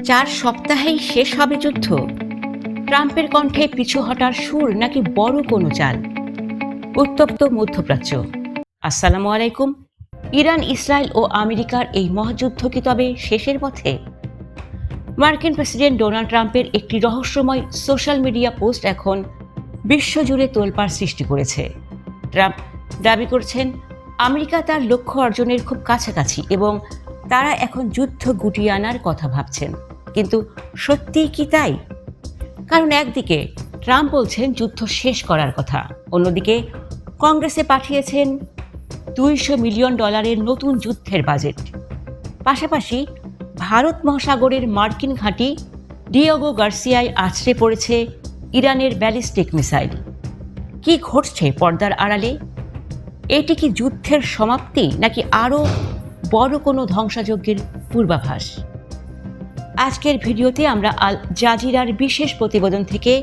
4 সপ্তাহেই শেষ হবে যুদ্ধ। ট্রাম্পের কণ্ঠে পিছু হটার সুর নাকি বড় কোনো চাল? উত্তপ্ত মধ্যপ্রাচ্য। আসসালামু আলাইকুম। ইরান, ইসরায়েল ও আমেরিকার এই মহাযুদ্ধ কি তবে শেষের পথে? মার্কিন প্রেসিডেন্ট ডোনাল্ড ট্রাম্পের একটি রহস্যময় সোশ্যাল মিডিয়া পোস্ট এখন বিশ্বজুড়ে তোলপাড় সৃষ্টি করেছে। ট্রাম্প দাবি করছেন আমেরিকা তার লক্ষ্য অর্জনের খুব কাছাকাছি এবং তারা এখন যুদ্ধ গুটিয়ে আনার কথা ভাবছেন। কিন্তু সত্যিই কি তাই? কারণ একদিকে ট্রাম্প বলছেন যুদ্ধ শেষ করার কথা, অন্যদিকে কংগ্রেসে পাঠিয়েছেন $200 মিলিয়ন নতুন যুদ্ধের বাজেট। পাশাপাশি ভারত মহাসাগরের মার্কিন ঘাঁটি ডিয়েগো গার্সিয়ায় আছড়ে পড়েছে ইরানের ব্যালিস্টিক মিসাইল। কি ঘটছে পর্দার আড়ালে? এটি কি যুদ্ধের সমাপ্তি নাকি আরও বড় কোনো ধ্বংসযজ্ঞের পূর্বাভাস? আজকের ভিডিওতে আমরা আল জাজিরার বিশেষ প্রতিবেদন থেকে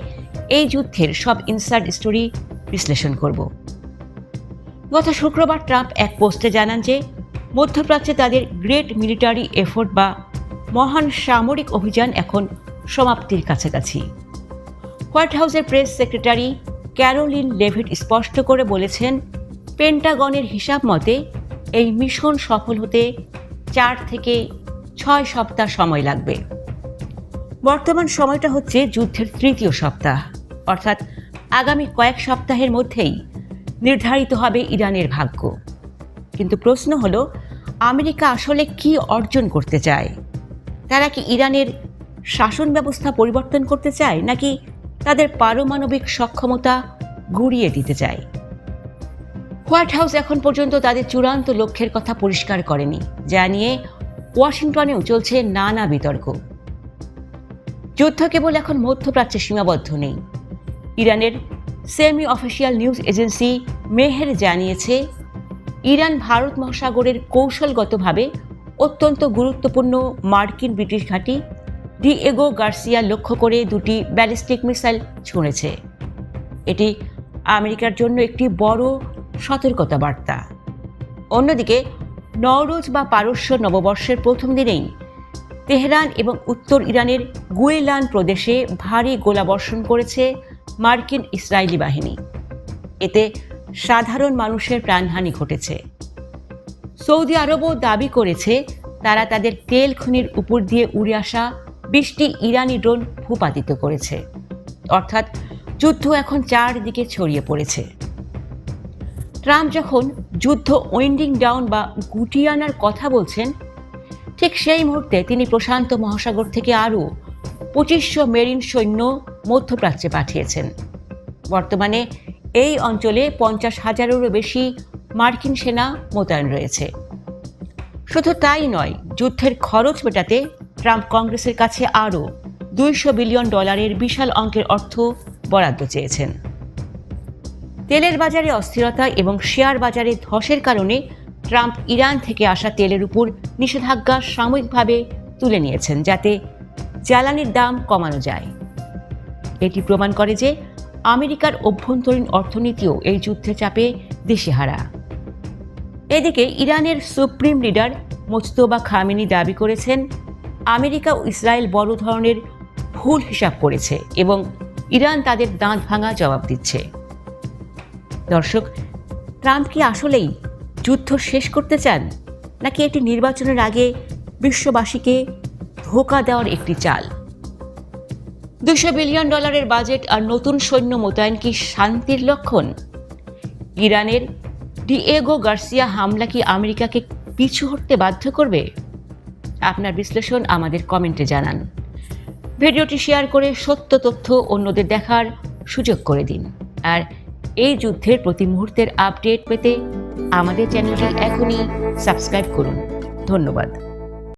এই যুদ্ধের সব ইনসাইড স্টোরি বিশ্লেষণ করব। গত শুক্রবার ট্রাম্প এক পোস্টে জানান যে মধ্যপ্রাচ্যে তাদের গ্রেট মিলিটারি এফোর্ট বা মহান সামরিক অভিযান এখন সমাপ্তির কাছাকাছি। হোয়াইট হাউসের প্রেস সেক্রেটারি ক্যারোলিন লেভিট স্পষ্ট করে বলেছেন, পেন্টাগনের হিসাব মতে এই মিশন সফল হতে 4 থেকে 6 সপ্তাহ সময় লাগবে। বর্তমান সময়টা হচ্ছে যুদ্ধের 3য় সপ্তাহ, অর্থাৎ আগামী কয়েক সপ্তাহের মধ্যেই নির্ধারিত হবে ইরানের ভাগ্য। কিন্তু প্রশ্ন হলো, আমেরিকা আসলে কি অর্জন করতে চায়? তারা কি ইরানের শাসন ব্যবস্থা পরিবর্তন করতে চায় নাকি তাদের পারমাণবিক সক্ষমতা গুঁড়িয়ে দিতে চায়? হোয়াইট হাউস এখন পর্যন্ত তাদের চূড়ান্ত লক্ষ্যের কথা পরিষ্কার করেনি, যা নিয়ে ওয়াশিংটনেও চলছে নানা বিতর্ক। যুদ্ধ কেবল এখন মধ্যপ্রাচ্যে সীমাবদ্ধ নেই। ইরানের semi official news agency Meher জানিয়েছে, ইরান ভারত মহাসাগরের কৌশলগতভাবে অত্যন্ত গুরুত্বপূর্ণ মার্কিন ব্রিটিশ ঘাঁটি ডিয়েগো গার্সিয়া লক্ষ্য করে 2টি ব্যালিস্টিক মিসাইল ছুঁড়েছে। এটি আমেরিকার জন্য একটি বড় সতর্কতা বার্তা। অন্যদিকে নওরোজ বা পারস্য নববর্ষের প্রথম দিনেই তেহরান এবং উত্তর ইরানের গুয়েলান প্রদেশে ভারী গোলাবর্ষণ করেছে মার্কিন ইসরায়েলি বাহিনী। এতে সাধারণ মানুষের প্রাণহানি ঘটেছে। সৌদি আরবও দাবি করেছে তারা তাদের তেল খনির উপর দিয়ে উড়ে আসা 20টি ইরানি ড্রোন ভূপাতিত করেছে। অর্থাৎ যুদ্ধ এখন চারদিকে ছড়িয়ে পড়েছে। ট্রাম্প যখন যুদ্ধ ওয়াইন্ডিং ডাউন বা গুটিয়ে আনার কথা বলছেন, ঠিক সেই মুহূর্তে তিনি প্রশান্ত মহাসাগর থেকে আরও 2500 মেরিন সৈন্য মধ্যপ্রাচ্যে পাঠিয়েছেন। বর্তমানে এই অঞ্চলে 50,000-এরও বেশি মার্কিন সেনা মোতায়েন রয়েছে। শুধু তাই নয়, যুদ্ধের খরচ মেটাতে ট্রাম্প কংগ্রেসের কাছে আরও $200 বিলিয়ন বিশাল অঙ্কের অর্থ বরাদ্দ চেয়েছেন। তেলের বাজারে অস্থিরতা এবং শেয়ার বাজারে ধসের কারণে ট্রাম্প ইরান থেকে আসা তেলের উপর নিষেধাজ্ঞা সাময়িকভাবে তুলে নিয়েছেন, যাতে জ্বালানির দাম কমানো যায়। এটি প্রমাণ করে যে আমেরিকার অভ্যন্তরীণ অর্থনীতিও এই যুদ্ধের চাপে দিশেহারা। এদিকে ইরানের সুপ্রিম লিডার মোজতবা খামেনি দাবি করেছেন, আমেরিকা ও ইসরায়েল বড় ধরনের ভুল হিসাব করেছে এবং ইরান তাদের দাঁত ভাঙা জবাব দিচ্ছে। দর্শক, ট্রাম্প কি আসলেই যুদ্ধ শেষ করতে চান নাকি এটি নির্বাচনের আগে বিশ্ববাসীকে ধোঁকা দেওয়ার একটি চাল? $200 বিলিয়ন বাজেট আর নতুন সৈন্য মোতায়েন কি শান্তির লক্ষণ? ইরানের ডিয়েগো গার্সিয়া হামলা কি আমেরিকাকে পিছু হটতে বাধ্য করবে? আপনার বিশ্লেষণ আমাদের কমেন্টে জানান। ভিডিওটি শেয়ার করে সত্য তথ্য অন্যদের দেখার সুযোগ করে দিন। আর এই যুদ্ধের প্রতি মুহূর্তের আপডেট পেতে আমাদের চ্যানেলটি এখনই সাবস্ক্রাইব করুন। ধন্যবাদ।